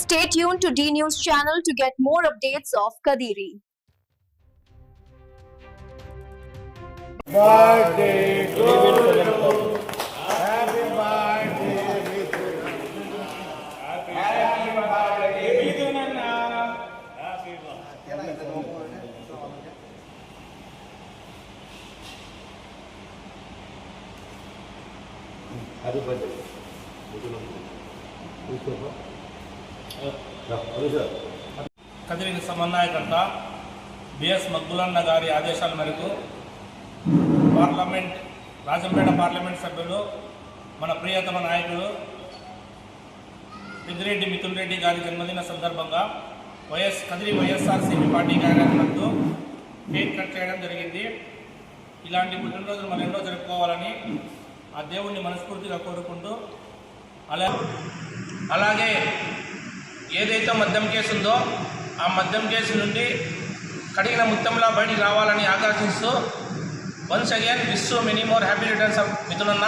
Stay tuned to D News channel to get more updates of Kadiri. Birthday to you. Happy birthday to you. Happy birthday to Nana. Happy birthday. Kadiri సమన్వయకర్త BS మక్బులన్న గారి ఆదేశాల మేరకు Rajampet parliament సభ్యులు మన ప్రియతమ నాయకులు పెద్దిరెడ్డి మిథున్ రెడ్డి గారి జన్మదిన సందర్భంగా కదిరి వైఎస్ఆర్సీపీ పార్టీ కార్యాలయంలో కేక్ కట్ చేయడం జరిగింది. ఇలాంటి పుట్టినరోజులు మనం ఎన్నో జరుపుకోవాలని ఆ దేవుణ్ణి మనస్ఫూర్తిగా కోరుకుంటూ అలాగే ఏదైతే మద్యం కేసు ఉందో ఆ మద్యం కేసు నుండి కడిగిన ముత్యంలా బయటికి రావాలని ఆకాంక్షిస్తూ once again wish many more happy returns of మిథునన్న.